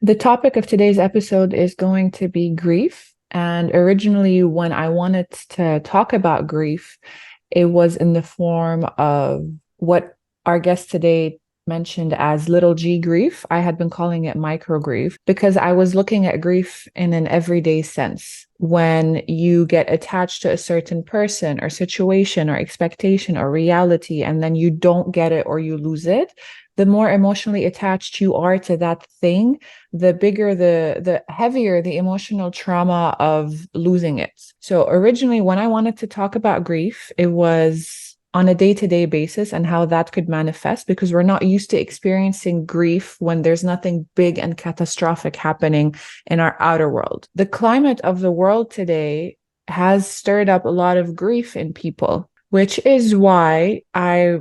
The topic of today's episode is going to be grief. And originally, when I wanted to talk about grief, it was in the form of what our guest today mentioned as little g grief. I had been calling it micro grief because I was looking at grief in an everyday sense. When you get attached to a certain person or situation or expectation or reality, and then you don't get it or you lose it, the more emotionally attached you are to that thing, the bigger the heavier the emotional trauma of losing it. So originally, when I wanted to talk about grief, it was on a day-to-day basis and how that could manifest, because we're not used to experiencing grief when there's nothing big and catastrophic happening in our outer world. The climate of the world today has stirred up a lot of grief in people, which is why I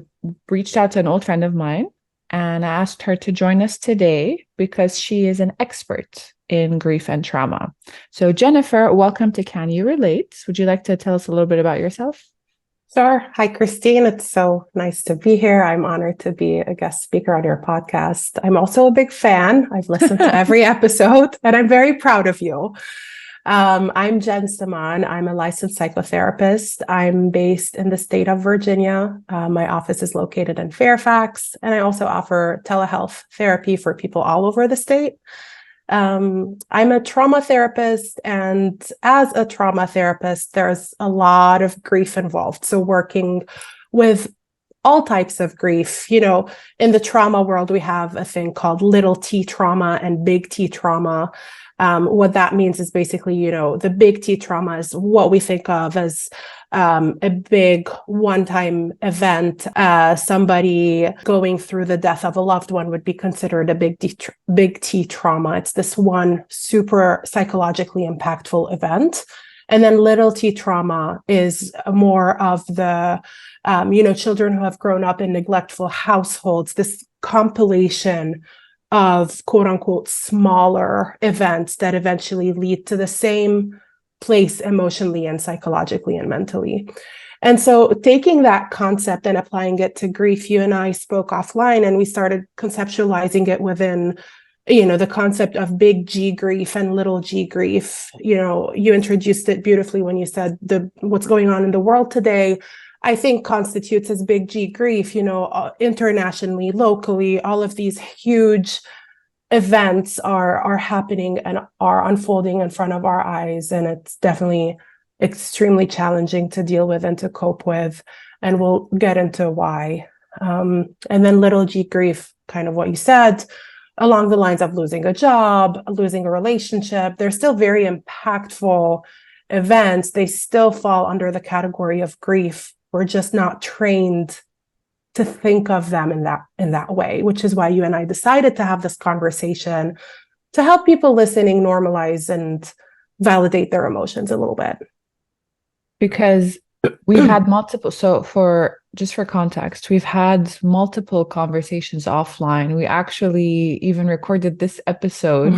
reached out to an old friend of mine and I asked her to join us today because she is an expert in grief and trauma. So Jennifer, welcome to Can You Relate? Would you like to tell us a little bit about yourself? Sure. Hi, Christine. It's so nice to be here. I'm honored to be a guest speaker on your podcast. I'm also a big fan. I've listened to every episode and I'm very proud of you. I'm Jen Semaan. I'm a licensed psychotherapist. I'm based in the state of Virginia. My office is located in Fairfax, and I also offer telehealth therapy for people all over the state. I'm a trauma therapist, and as a trauma therapist, there's a lot of grief involved. So working with all types of grief, in the trauma world, we have a thing called little t trauma and big T trauma. What that means is basically, the big T trauma is what we think of as a big one-time event. Somebody going through the death of a loved one would be considered a big T trauma. It's this one super psychologically impactful event. And then little T trauma is more of the, children who have grown up in neglectful households, this compilation of quote unquote smaller events that eventually lead to the same place emotionally and psychologically and mentally. And so taking that concept and applying it to grief, you and I spoke offline and we started conceptualizing it within, the concept of big G grief and little g grief. You introduced it beautifully when you said what's going on in the world today, I think constitutes as big G grief, internationally, locally, all of these huge events are happening and are unfolding in front of our eyes. And it's definitely extremely challenging to deal with and to cope with. And we'll get into why. And then little G grief, kind of what you said, along the lines of losing a job, losing a relationship. They're still very impactful events. They still fall under the category of grief. We're just not trained to think of them in that way, which is why you and I decided to have this conversation to help people listening normalize and validate their emotions a little bit. Because we've had multiple, so for context, we've had multiple conversations offline. We actually even recorded this episode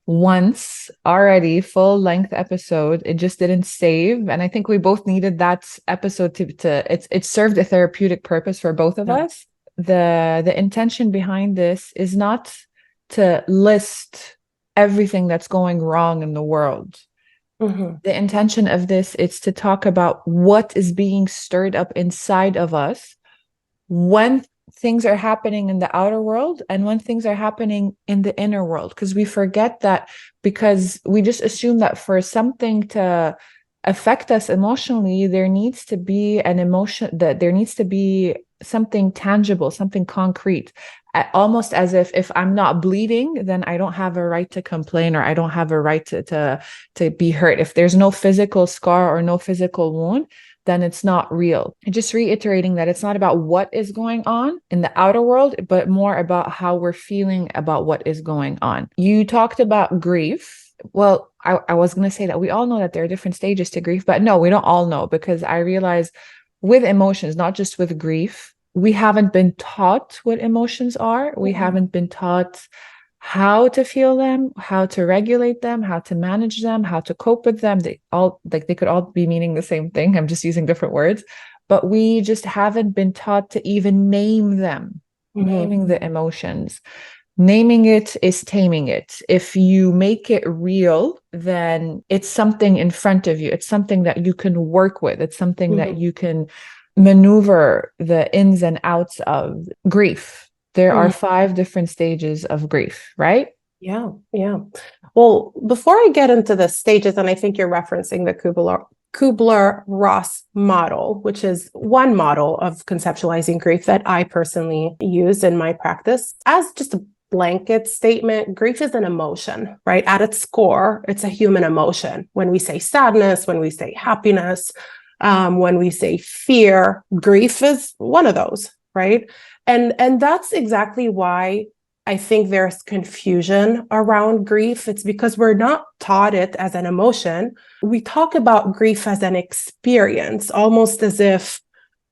once already, full length episode. It just didn't save, and I think we both needed that episode to it served a therapeutic purpose for both of us. The intention behind this is not to list everything that's going wrong in the world. The intention of this is to talk about what is being stirred up inside of us when things are happening in the outer world and when things are happening in the inner world, because we forget that, because we just assume that for something to affect us emotionally, there needs to be an emotion, that there needs to be something tangible, something concrete, almost as if I'm not bleeding, then I don't have a right to complain, or I don't have a right to be hurt. If there's no physical scar or no physical wound, then it's not real. Just reiterating that it's not about what is going on in the outer world, but more about how we're feeling about what is going on. You talked about grief. Well, I was going to say that we all know that there are different stages to grief, but no, we don't all know, because I realize with emotions, not just with grief, we haven't been taught what emotions are. We haven't been taught how to feel them, how to regulate them, how to manage them, how to cope with them. They could all be meaning the same thing. I'm just using different words, but we just haven't been taught to even name them, naming the emotions. Naming it is taming it. If you make it real, then it's something in front of you. It's something that you can work with. It's something that you can maneuver the ins and outs of. Grief. There are 5 different stages of grief, right? Yeah, yeah. Well, before I get into the stages, and I think you're referencing the Kubler-Ross model, which is one model of conceptualizing grief that I personally use in my practice. As just a blanket statement, grief is an emotion, right? At its core, it's a human emotion. When we say sadness, when we say happiness, when we say fear, grief is one of those, right? And that's exactly why I think there's confusion around grief. It's because we're not taught it as an emotion. We talk about grief as an experience, almost as if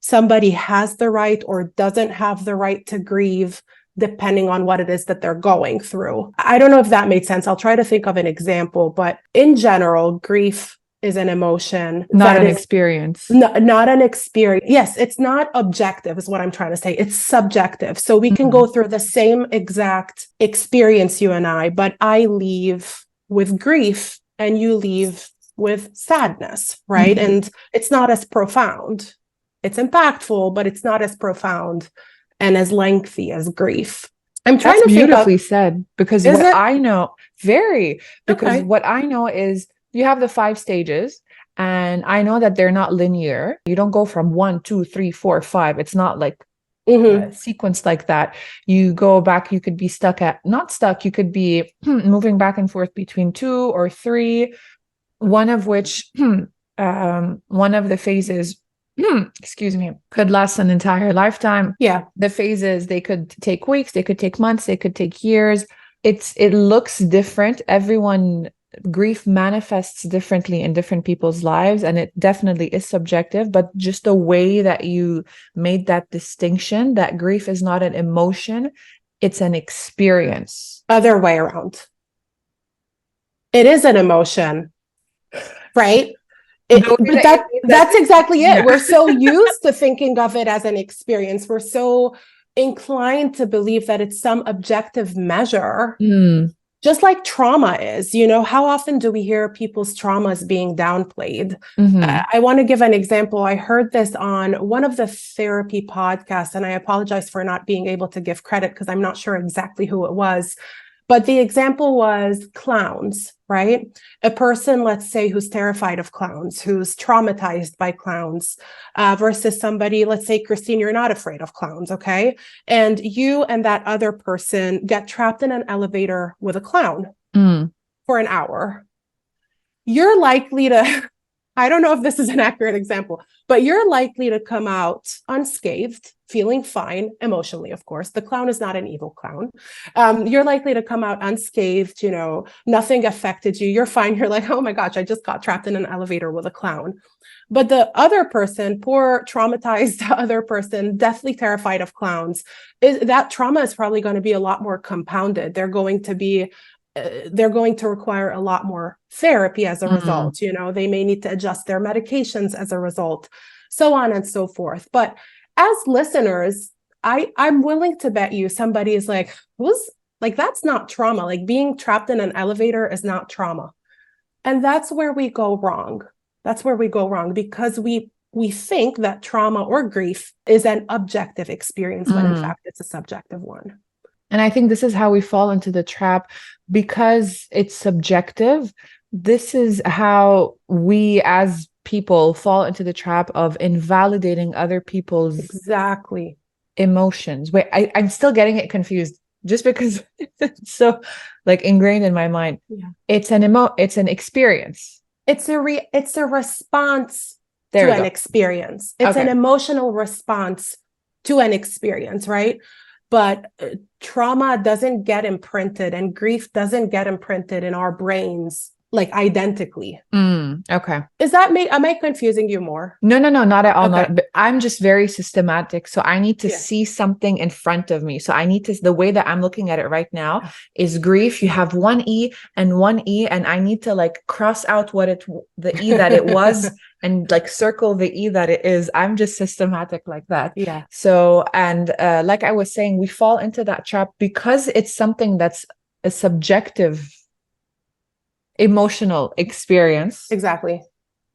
somebody has the right or doesn't have the right to grieve, depending on what it is that they're going through. I don't know if that made sense. I'll try to think of an example, but in general, grief is an emotion. Not an experience. Not an experience. Yes, it's not objective is what I'm trying to say. It's subjective. So we can go through the same exact experience, you and I, but I leave with grief and you leave with sadness, right? And it's not as profound. It's impactful, but it's not as profound and as lengthy as grief. I'm trying to beautifully said, because what I know what I know is you have the 5 stages, and I know that they're not linear. You don't go from 1, 2, 3, 4, 5. It's not like sequenced like that. You go back, you could be not stuck, you could be moving back and forth between 2 or 3, one of which, one of the phases, excuse me, could last an entire lifetime. Yeah. The phases, they could take weeks, they could take months, they could take years. It looks different. Grief manifests differently in different people's lives, and it definitely is subjective, but just the way that you made that distinction, that grief is not an emotion, it's an experience. Other way around. It is an emotion, right? That's exactly it. Yeah. We're so used to thinking of it as an experience. We're so inclined to believe that it's some objective measure. Just like trauma is, how often do we hear people's traumas being downplayed? I want to give an example. I heard this on one of the therapy podcasts, and I apologize for not being able to give credit because I'm not sure exactly who it was. But the example was clowns, right? A person, let's say, who's terrified of clowns, who's traumatized by clowns, versus somebody, let's say, Christine, you're not afraid of clowns, okay? And you and that other person get trapped in an elevator with a clown for an hour. You're likely to, I don't know if this is an accurate example, but you're likely to come out unscathed, feeling fine emotionally, of course. The clown is not an evil clown. You're likely to come out unscathed, nothing affected you. You're fine. You're like, oh my gosh, I just got trapped in an elevator with a clown. But the other person, poor traumatized other person, deathly terrified of clowns, that trauma is probably going to be a lot more compounded. They're going to require a lot more therapy as a result. They may need to adjust their medications as a result, so on and so forth. But as listeners, I'm willing to bet you somebody is like, that's not trauma. Like being trapped in an elevator is not trauma. And that's where we go wrong. That's where we go wrong, because we think that trauma or grief is an objective experience when in fact it's a subjective one. And I think this is how we fall into the trap, because it's subjective. This is how we as people fall into the trap of invalidating other people's emotions. Wait, I'm still getting it confused just because it's so ingrained in my mind. Yeah. It's an experience. It's a response to an experience. It's an emotional response to an experience, right? But trauma doesn't get imprinted, and grief doesn't get imprinted in our brains like identically. Okay. Am I confusing you more? No, not at all. Okay. Not, but I'm just very systematic. So I need to Yeah. see something in front of me. So I need to, the way that I'm looking at it right now is grief. You have one E and one E, and I need to like cross out the E that it was and like circle the E that it is. I'm just systematic like that. Yeah. So, and like I was saying, we fall into that trap because it's something that's a subjective emotional experience. Exactly.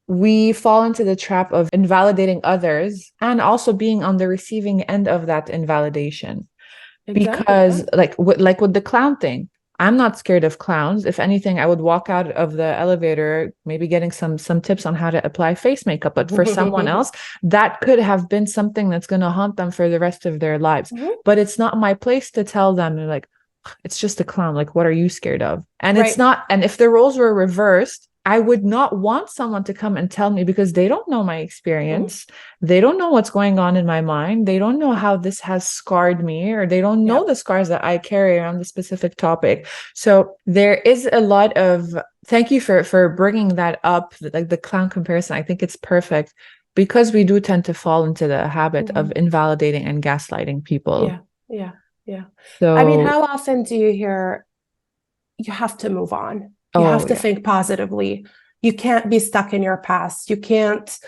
We fall into the trap of invalidating others and also being on the receiving end of that invalidation. Exactly. Because like with the clown thing, I'm not scared of clowns. If anything, I would walk out of the elevator, maybe getting some tips on how to apply face makeup. But for someone else, that could have been something that's going to haunt them for the rest of their lives. But it's not my place to tell them, like, it's just a clown. Like, what are you scared of? And Right. it's not. And if the roles were reversed, I would not want someone to come and tell me, because they don't know my experience. They don't know what's going on in my mind. They don't know how this has scarred me, or they don't know the scars that I carry around the specific topic. So there is a lot of, thank you for bringing that up, like the clown comparison. I think it's perfect, because we do tend to fall into the habit of invalidating and gaslighting people. Yeah. So I mean, how often do you hear, you have to move on? You have to think positively. You can't be stuck in your past. You can't,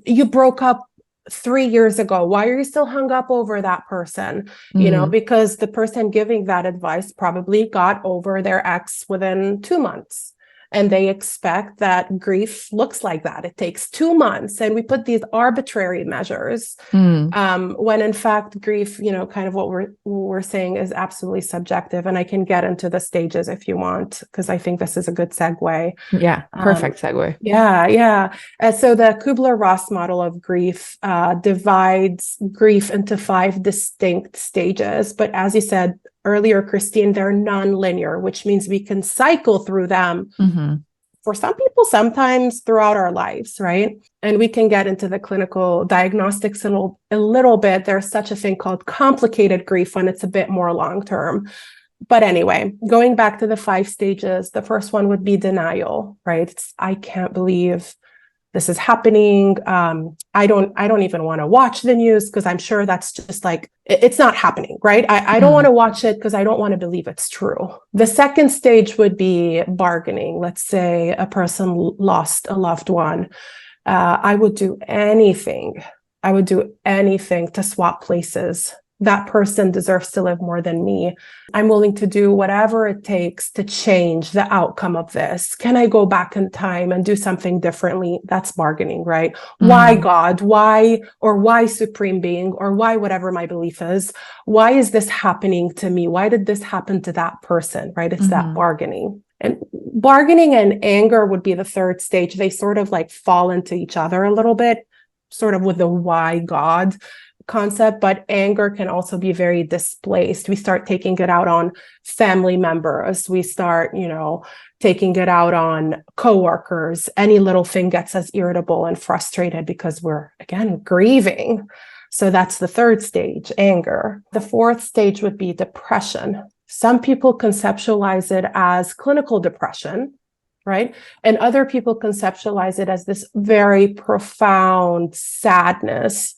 you broke up 3 years ago. Why are you still hung up over that person? You know, because the person giving that advice probably got over their ex within 2 months. And they expect that grief looks like that. It takes 2 months. And we put these arbitrary measures when in fact, grief, you know, kind of what we're saying is absolutely subjective. And I can get into the stages if you want, because I think this is a good segue. Yeah, perfect segue. Yeah. So the Kubler-Ross model of grief divides grief into 5 distinct stages. But as you said earlier, Christine, they're non-linear, which means we can cycle through them for some people, sometimes throughout our lives, right? And we can get into the clinical diagnostics in a little bit. There's such a thing called complicated grief when it's a bit more long-term. But anyway, going back to the 5 stages, the first one would be denial, right? I can't believe this is happening. I don't even want to watch the news, because I'm sure that's just like, it's not happening, right? I don't want to watch it because I don't want to believe it's true. The second stage would be bargaining. Let's say a person lost a loved one. I would do anything. To swap places. That person deserves to live more than me. I'm willing to do whatever it takes to change the outcome of this. Can I go back in time and do something differently? That's bargaining, right? Why God? Why Supreme Being? Or why whatever my belief is? Why is this happening to me? Why did this happen to that person, right? It's that bargaining. And bargaining and anger would be the third stage. They sort of like fall into each other a little bit, sort of with the why God concept, but anger can also be very displaced. We start taking it out on family members. We start, taking it out on coworkers. Any little thing gets us irritable and frustrated because we're, again, grieving. So that's the third stage, anger. The fourth stage would be depression. Some people conceptualize it as clinical depression, right? And other people conceptualize it as this very profound sadness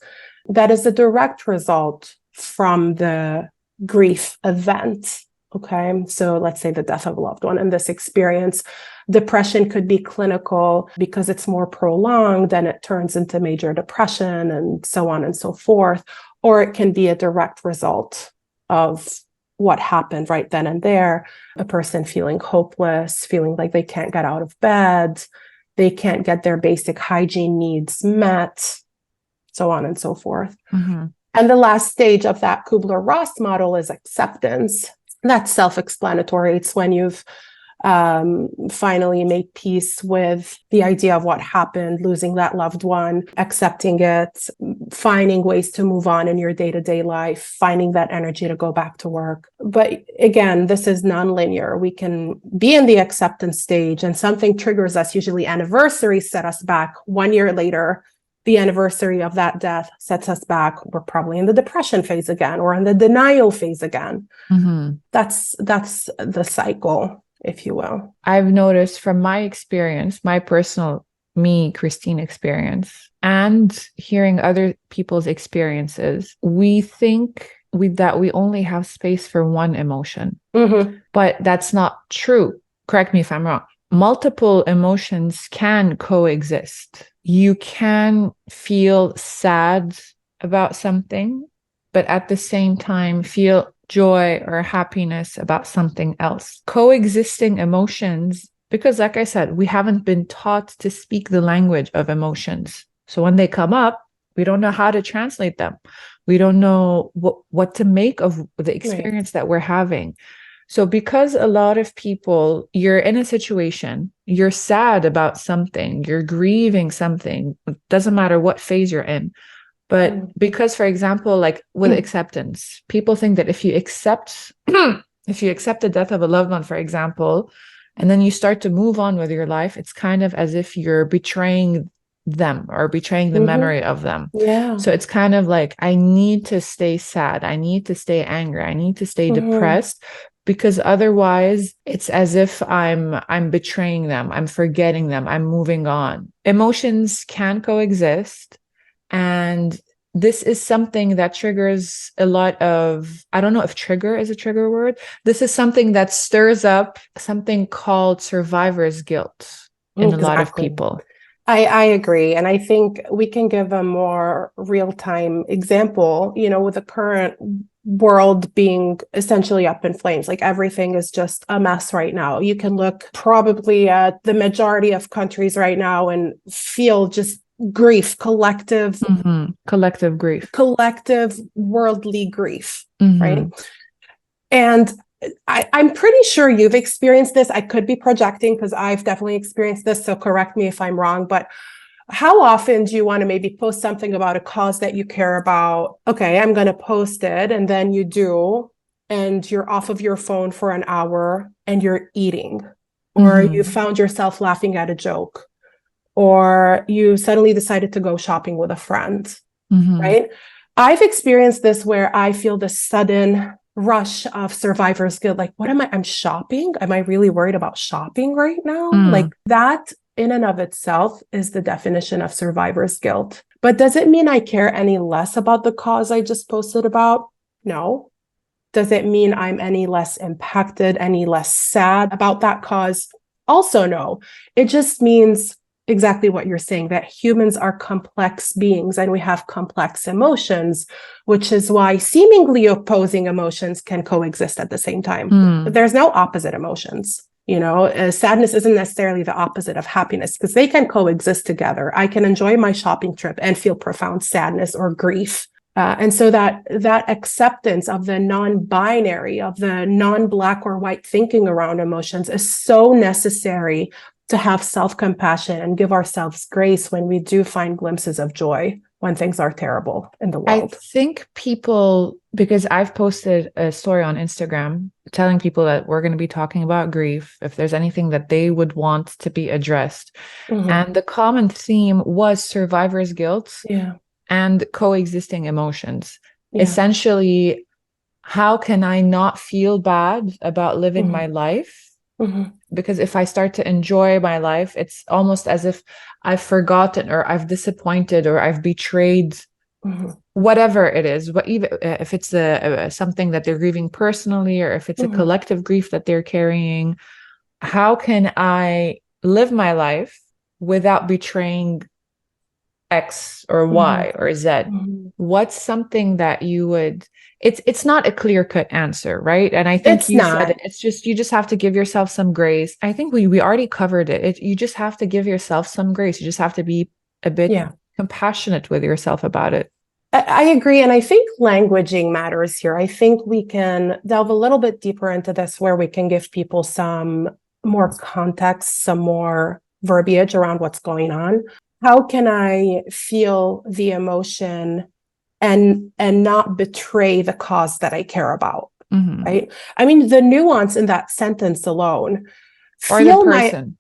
that is a direct result from the grief event. Okay. So let's say the death of a loved one in this experience. Depression could be clinical because it's more prolonged and it turns into major depression and so on and so forth. Or it can be a direct result of what happened right then and there. A person feeling hopeless, feeling like they can't get out of bed, they can't get their basic hygiene needs met, so on and so forth. And the last stage of that Kubler-Ross model is acceptance. That's self-explanatory. It's when you've finally made peace with the idea of what happened, losing that loved one, accepting it, finding ways to move on in your day-to-day life, finding that energy to go back to work. But again, this is nonlinear. We can be in the acceptance stage and something triggers us. Usually anniversaries set us back. 1 year later, the anniversary of that death sets us back. We're probably in the depression phase again, or in the denial phase again. That's the cycle. if you will. I've noticed from my experience, my personal Christine experience, and hearing other people's experiences, we think that we only have space for one emotion. Mm-hmm. But that's not true. Correct me if I'm wrong. Multiple emotions can coexist. You can feel sad about something, but at the same time feel joy or happiness about something else. Coexisting emotions, because like I said, we haven't been taught to speak the language of emotions. So when they come up, we don't know how to translate them. We don't know what to make of the experience that we're having. So because a lot of people, you're in a situation, you're sad about something, you're grieving something, it doesn't matter what phase you're in. But because, for example, like with acceptance, people think that if you accept the death of a loved one, for example, and then you start to move on with your life, it's kind of as if you're betraying them or betraying the memory of them. Yeah. So it's kind of like, I need to stay sad. I need to stay angry. I need to stay depressed, because otherwise it's as if I'm betraying them. I'm forgetting them. I'm moving on. Emotions can coexist. And this is something that triggers a lot of, I don't know if trigger is a trigger word. This is something that stirs up something called survivor's guilt in a lot of people. I agree. And I think we can give a more real-time example, with the current world being essentially up in flames. Like everything is just a mess right now. You can look probably at the majority of countries right now and feel just grief, collective grief, collective worldly grief, right? And I'm pretty sure you've experienced this. I could be projecting because I've definitely experienced this. So correct me if I'm wrong, but how often do you want to maybe post something about a cause that you care about? Okay, I'm going to post it. And then you do, and you're off of your phone for an hour and you're eating, or you found yourself laughing at a joke, or you suddenly decided to go shopping with a friend, right? I've experienced this where I feel this sudden rush of survivor's guilt. Like, I'm shopping? Am I really worried about shopping right now? Like that in and of itself is the definition of survivor's guilt. But does it mean I care any less about the cause I just posted about? No. Does it mean I'm any less impacted, any less sad about that cause? Also, no. It just means exactly what you're saying, that humans are complex beings and we have complex emotions, which is why seemingly opposing emotions can coexist at the same time. But there's no opposite emotions. Sadness isn't necessarily the opposite of happiness, because they can coexist together. I can enjoy my shopping trip and feel profound sadness or grief. And so that acceptance of the non-binary, of the non-black or white thinking around emotions is so necessary to have self-compassion and give ourselves grace when we do find glimpses of joy when things are terrible in the world. I think people, because I've posted a story on Instagram telling people that we're going to be talking about grief, if there's anything that they would want to be addressed. And the common theme was survivor's guilt and coexisting emotions. Essentially, how can I not feel bad about living my life? Because if I start to enjoy my life, it's almost as if I've forgotten or I've disappointed or I've betrayed whatever it is. But even if it's something that they're grieving personally, or if it's a collective grief that they're carrying, how can I live my life without betraying X or Y or Z? What's something that you would... It's not a clear-cut answer, right? And I think you said it. It's just, you just have to give yourself some grace. I think we already covered it. You just have to give yourself some grace. You just have to be a bit compassionate with yourself about it. I agree. And I think languaging matters here. I think we can delve a little bit deeper into this, where we can give people some more context, some more verbiage around what's going on. How can I feel the emotion and not betray the cause that I care about, right? I mean, the nuance in that sentence alone, or the person,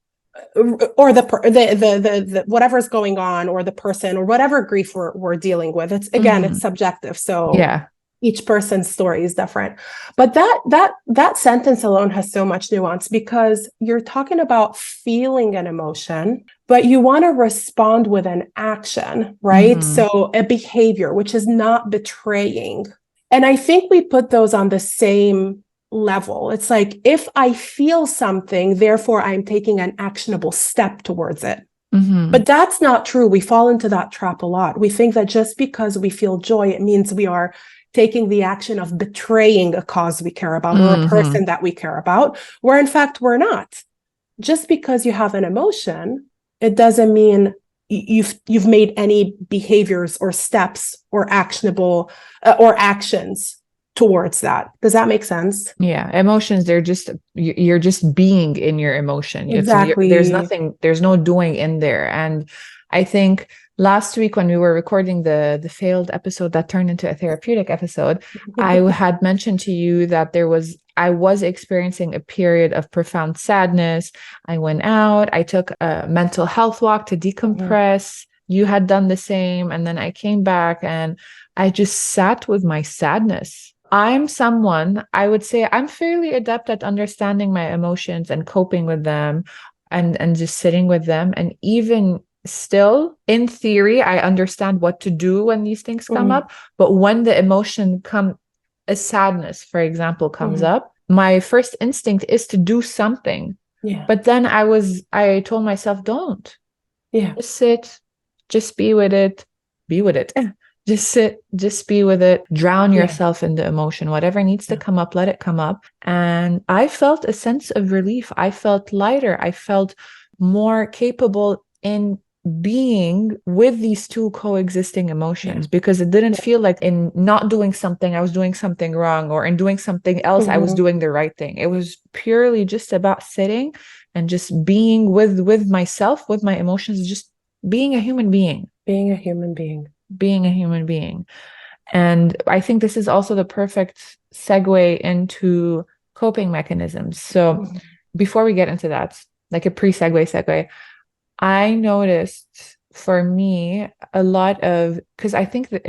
or the whatever's going on, or the person, or whatever grief we're dealing with. It's again, it's subjective. So Each person's story is different. But that sentence alone has so much nuance, because you're talking about feeling an emotion, but you want to respond with an action, right? So a behavior, which is not betraying. And I think we put those on the same level. It's like, if I feel something, therefore I'm taking an actionable step towards it. But that's not true. We fall into that trap a lot. We think that just because we feel joy, it means we are taking the action of betraying a cause we care about or a person that we care about, where in fact we're not. Just because you have an emotion, it doesn't mean you've made any behaviors or steps or actionable or actions towards that. Does that make sense? Yeah, emotions, you're just being in your emotion. Exactly. There's no doing in there. And I think last week when we were recording the failed episode that turned into a therapeutic episode, I had mentioned to you that I was experiencing a period of profound sadness. I went out, I took a mental health walk to decompress. You had done the same. And then I came back and I just sat with my sadness. I'm someone, I would say I'm fairly adept at understanding my emotions and coping with them and just sitting with them. And even still, in theory, I understand what to do when these things come up. But when the emotion a sadness, for example, comes up, my first instinct is to do something. Yeah. But then I told myself, don't. Yeah. Just sit, just be with it, be with it. Just sit, just be with it, drown yourself in the emotion. Whatever needs to come up, let it come up. And I felt a sense of relief. I felt lighter. I felt more capable in being with these two coexisting emotions, because it didn't feel like in not doing something, I was doing something wrong, or in doing something else, I was doing the right thing. It was purely just about sitting and just being with myself, with my emotions, just being a human being. Being a human being. Being a human being. And I think this is also the perfect segue into coping mechanisms. So before we get into that, like a segue, I noticed for me a lot of, because I think that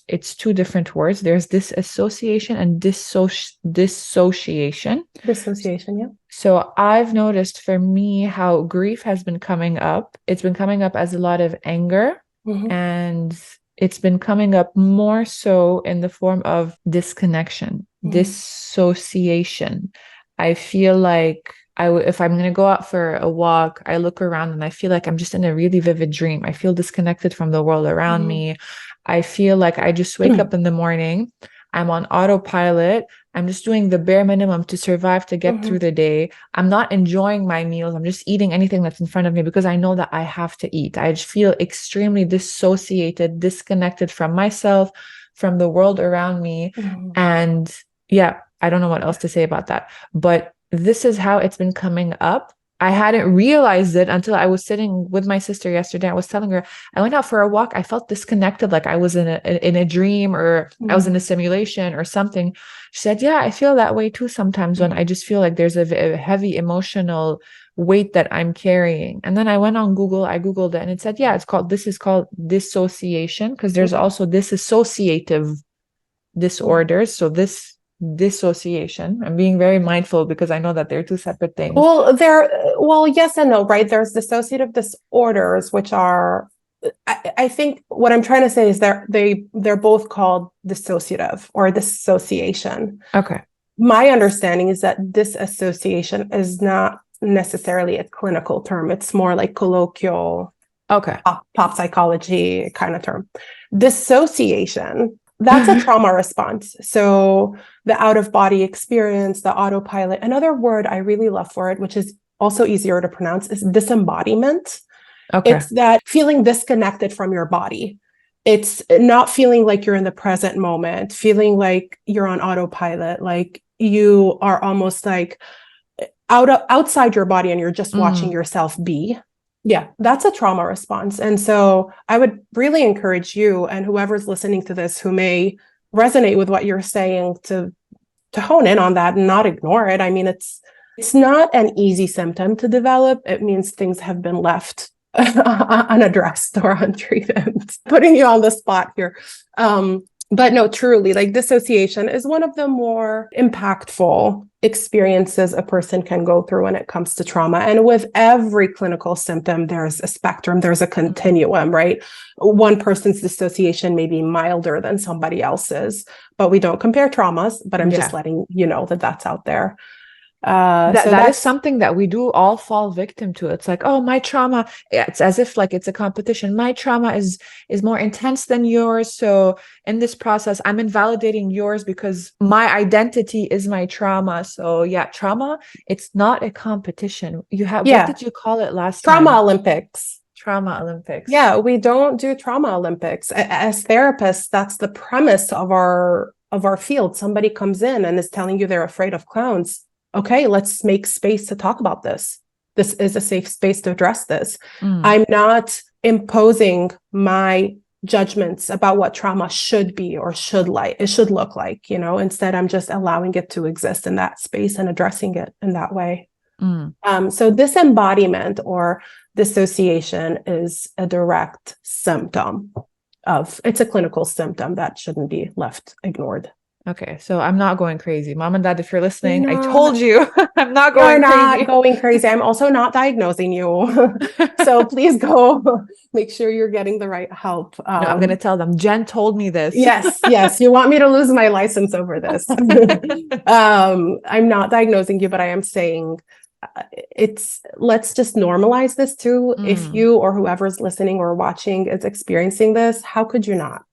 it's two different words. There's disassociation and dissociation. Dissociation, yeah. So I've noticed for me how grief has been coming up. It's been coming up as a lot of anger, and it's been coming up more so in the form of disconnection, dissociation. I feel like if I'm going to go out for a walk, I look around and I feel like I'm just in a really vivid dream. I feel disconnected from the world around me. I feel like I just wake up in the morning. I'm on autopilot. I'm just doing the bare minimum to survive, to get through the day. I'm not enjoying my meals. I'm just eating anything that's in front of me because I know that I have to eat. I just feel extremely dissociated, disconnected from myself, from the world around me. And yeah, I don't know what else to say about that. But this is how it's been coming up. I hadn't realized it until I was sitting with my sister yesterday. I was telling her, I went out for a walk. I felt disconnected, like I was in a dream, or I was in a simulation or something. She said, yeah, I feel that way too sometimes when I just feel like there's a heavy emotional weight that I'm carrying. And then I went on Google, I Googled it, and it said, yeah, this is called dissociation, because there's also dissociative disorders. So dissociation. I'm being very mindful because I know that they're two separate things. Well, yes and no, right? There's dissociative disorders, which are, I think what I'm trying to say is they're both called dissociative or dissociation. Okay. My understanding is that disassociation is not necessarily a clinical term. It's more like colloquial, pop psychology kind of term. Dissociation, that's a trauma response. So the out-of-body experience, the autopilot. Another word I really love for it, which is also easier to pronounce, is disembodiment. Okay. It's that feeling disconnected from your body. It's not feeling like you're in the present moment, feeling like you're on autopilot, like you are almost like outside your body and you're just watching yourself be. Yeah, that's a trauma response. And so I would really encourage you and whoever's listening to this who may resonate with what you're saying to hone in on that and not ignore it. I mean, it's not an easy symptom to develop. It means things have been left unaddressed or untreated. Putting you on the spot here. But no, truly, like dissociation is one of the more impactful experiences a person can go through when it comes to trauma. And with every clinical symptom, there's a spectrum, there's a continuum, right? One person's dissociation may be milder than somebody else's, but we don't compare traumas, but I'm just letting you know that that's out there. That is something that we do all fall victim to. It's like, oh, my trauma, it's as if like it's a competition. My trauma is more intense than yours. So in this process, I'm invalidating yours because my identity is my trauma. So yeah, trauma, it's not a competition. You have, what did you call it last time? Trauma Olympics. Trauma Olympics. Yeah, we don't do trauma Olympics. As therapists, that's the premise of our field. Somebody comes in and is telling you they're afraid of clowns. Okay, let's make space to talk about this. This is a safe space to address this. I'm not imposing my judgments about what trauma should be or should look like, you know. Instead, I'm just allowing it to exist in that space and addressing it in that way. So disembodiment or dissociation is a direct symptom it's a clinical symptom that shouldn't be left ignored. Okay, so I'm not going crazy. Mom and Dad, if you're listening, I told you I'm not going crazy. You're not going crazy. I'm also not diagnosing you. So please go make sure you're getting the right help. No, I'm going to tell them, Jen told me this. Yes. You want me to lose my license over this. I'm not diagnosing you, but I am saying let's just normalize this too. If you or whoever's listening or watching is experiencing this, how could you not?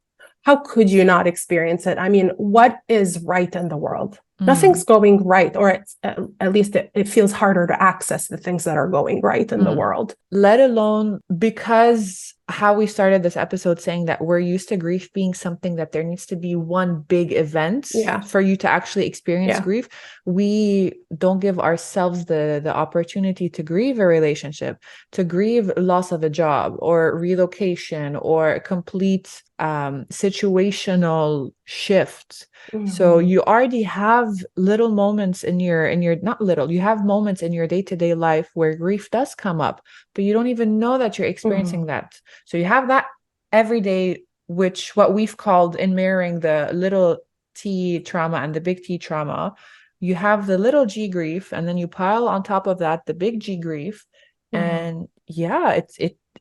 How could you not experience it? I mean, what is right in the world? Nothing's going right, or it's, at least it feels harder to access the things that are going right in the world. Let alone, because how we started this episode saying that we're used to grief being something that there needs to be one big event for you to actually experience grief. We don't give ourselves the opportunity to grieve a relationship, to grieve loss of a job or relocation or complete situational shift. So you already have little moments in your not little, you have moments in your day-to-day life where grief does come up, but you don't even know that you're experiencing that. So you have that every day, which what we've called in mirroring the little T trauma and the big T trauma, you have the little G grief, and then you pile on top of that the big G grief. And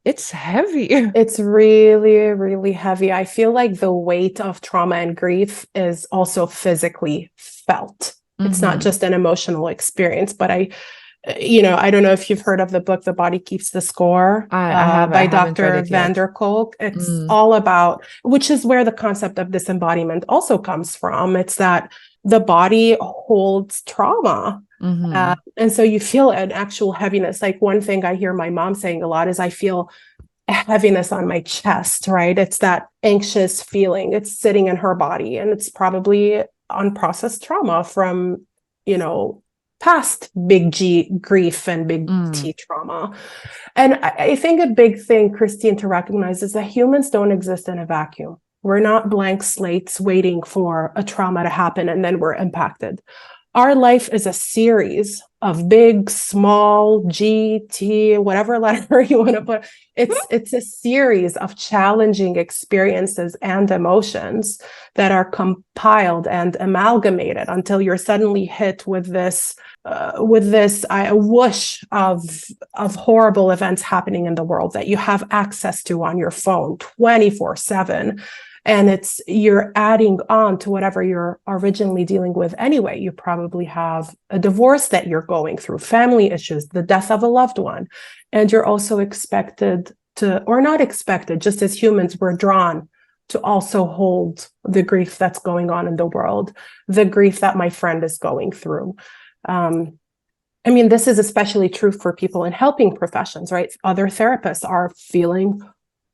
it's heavy. It's really, really heavy. I feel like the weight of trauma and grief is also physically felt. It's not just an emotional experience, but I don't know if you've heard of the book, The Body Keeps the Score by Dr. Van der Kolk. It's all about, which is where the concept of disembodiment also comes from. It's that the body holds trauma. And so you feel an actual heaviness. Like one thing I hear my mom saying a lot is I feel a heaviness on my chest, right? It's that anxious feeling. It's sitting in her body, and it's probably unprocessed trauma from, past big G grief and big T trauma. And I think a big thing, Christine, to recognize is that humans don't exist in a vacuum. We're not blank slates waiting for a trauma to happen and then we're impacted. Our life is a series of big, small, G, T, whatever letter you want to put. It's a series of challenging experiences and emotions that are compiled and amalgamated until you're suddenly hit with this whoosh of horrible events happening in the world that you have access to on your phone 24/7. And you're adding on to whatever you're originally dealing with anyway. You probably have a divorce that you're going through, family issues, the death of a loved one. And you're also expected to, or not expected, just as humans, we're drawn to also hold the grief that's going on in the world, the grief that my friend is going through. This is especially true for people in helping professions, right? Other therapists are feeling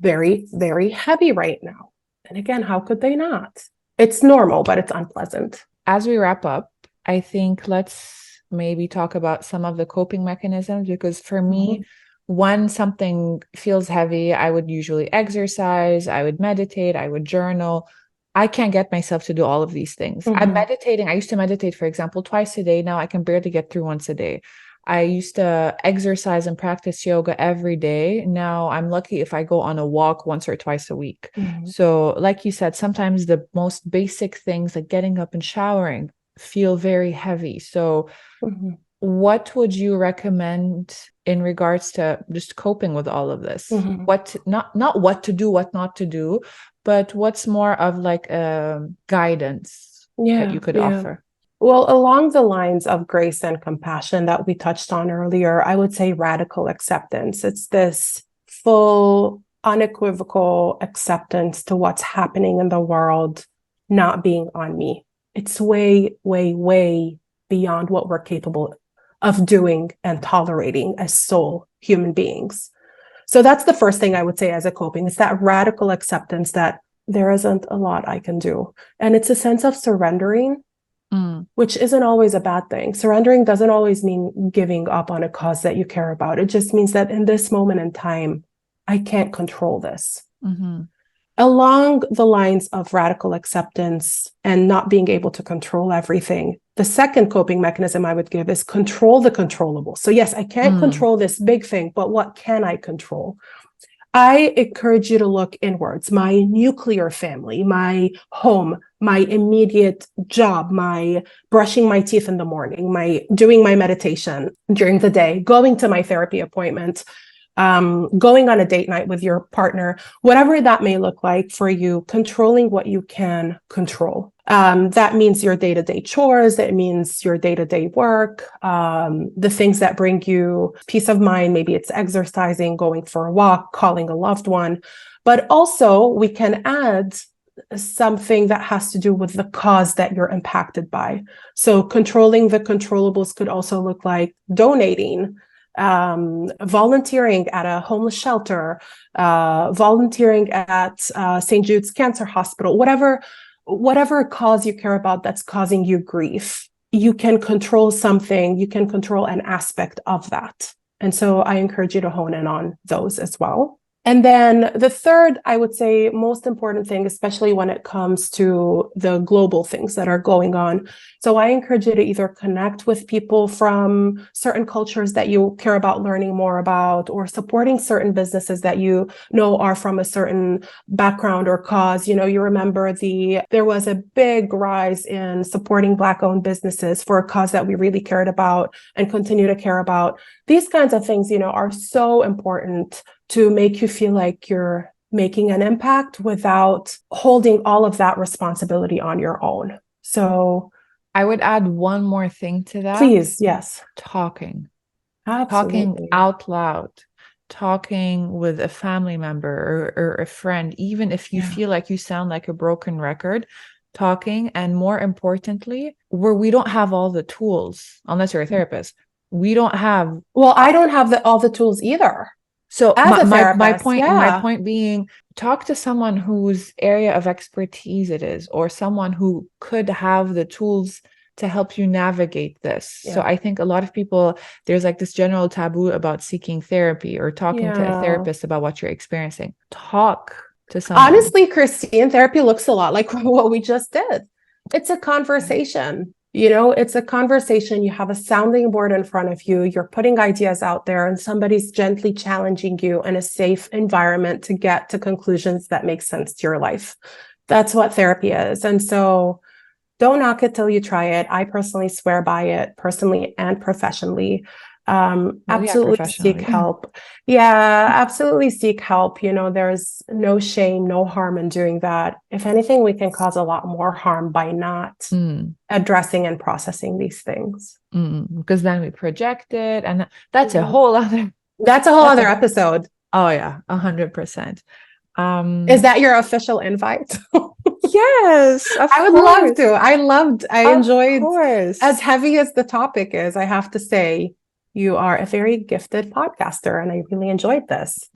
very, very heavy right now. And again, how could they not? It's normal, but it's unpleasant. As we wrap up, I think let's maybe talk about some of the coping mechanisms, because for me, when something feels heavy, I would usually exercise, I would meditate, I would journal. I can't get myself to do all of these things. I'm meditating. I used to meditate, for example, twice a day. Now I can barely get through once a day. I used to exercise and practice yoga every day. Now I'm lucky if I go on a walk once or twice a week. Mhm. So, like you said, sometimes the most basic things like getting up and showering feel very heavy. So, Mhm. what would you recommend in regards to just coping with all of this? Mhm. What not what to do, what not to do, but what's more of like a guidance that Yeah, you could yeah. offer? Well, along the lines of grace and compassion that we touched on earlier, I would say radical acceptance. It's this full, unequivocal acceptance to what's happening in the world not being on me. It's way, way, way beyond what we're capable of doing and tolerating as soul human beings. So that's the first thing I would say as a coping. It's that radical acceptance that there isn't a lot I can do. And it's a sense of surrendering, Mm, which isn't always a bad thing. Surrendering doesn't always mean giving up on a cause that you care about. It just means that in this moment in time, I can't control this. mhm, Along the lines of radical acceptance and not being able to control everything, the second coping mechanism I would give is control the controllable. So, yes, I can't mm, control this big thing, but what can I control? I encourage you to look inwards. My nuclear family, my home, my immediate job, my brushing my teeth in the morning, my doing my meditation during the day, going to my therapy appointment, going on a date night with your partner, whatever that may look like for you, controlling what you can control. That means your day-to-day chores. That means your day-to-day work, the things that bring you peace of mind. Maybe it's exercising, going for a walk, calling a loved one. But also we can add something that has to do with the cause that you're impacted by. So controlling the controllables could also look like donating, volunteering at a homeless shelter, volunteering at St. Jude's Cancer Hospital, whatever cause you care about that's causing you grief, you can control something, you can control an aspect of that. And so I encourage you to hone in on those as well. And then the third, I would say, most important thing, especially when it comes to the global things that are going on. So I encourage you to either connect with people from certain cultures that you care about learning more about, or supporting certain businesses that you know are from a certain background or cause. You remember there was a big rise in supporting Black-owned businesses for a cause that we really cared about and continue to care about. These kinds of things, are so important to make you feel like you're making an impact without holding all of that responsibility on your own. So I would add one more thing to that. please, yes. Talking Absolutely. out loud, talking with a family member or a friend, even if you Yeah. feel like you sound like a broken record, talking. And more importantly, where we don't have all the tools, unless you're a therapist, we don't have. Well, I don't have all the tools either. So As a therapist, my yeah. point being, talk to someone whose area of expertise it is, or someone who could have the tools to help you navigate this. So Yeah. I think a lot of people, there's like this general taboo about seeking therapy or talking to a Yeah. therapist about what you're experiencing. Talk to someone. Honestly, Christine, therapy looks a lot like what we just did. It's a conversation. It's a conversation. You have a sounding board in front of you. You're putting ideas out there, and somebody's gently challenging you in a safe environment to get to conclusions that make sense to your life. That's what therapy is. And so don't knock it till you try it. I personally swear by it, personally and professionally. Well, yeah, Absolutely seek professionally. help. Yeah, absolutely seek help. There's no shame, no harm in doing that. If anything, we can cause a lot more harm by not addressing and processing these things. Because then we project it, and that's a whole other. That's a whole other episode. Oh yeah, 100%. Is that your official invite? Yes, of I would love to. I enjoyed, course. as heavy as the topic is, I have to say, you are a very gifted podcaster, and I really enjoyed this.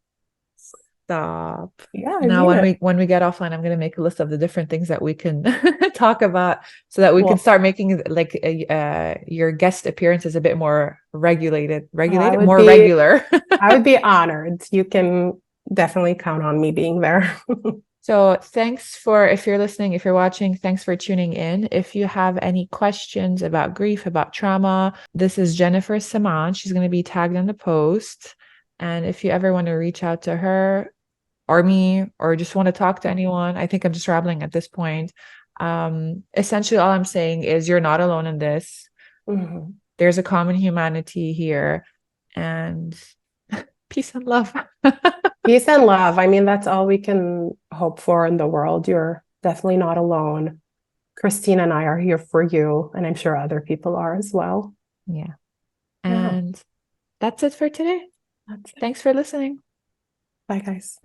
Stop. Yeah, I Now, mean when we get offline, I'm going to make a list of the different things that we can talk about, so that we can start making like your guest appearances a bit more regulated, more regular. I would be honored. You can definitely count on me being there. So thanks for, if you're listening, if you're watching, thanks for tuning in. If you have any questions about grief, about trauma, this is Jennifer Semaan. She's going to be tagged in the post. And if you ever want to reach out to her or me, or just want to talk to anyone, I think I'm just rambling at this point. Essentially, all I'm saying is you're not alone in this. Mhm. There's a common humanity here, and peace and love. Peace and love. I mean, that's all we can hope for in the world. You're definitely not alone. Christine and I are here for you, and I'm sure other people are as well. Yeah. Yeah, And that's it for today. that's it. Thanks for listening. Bye, guys.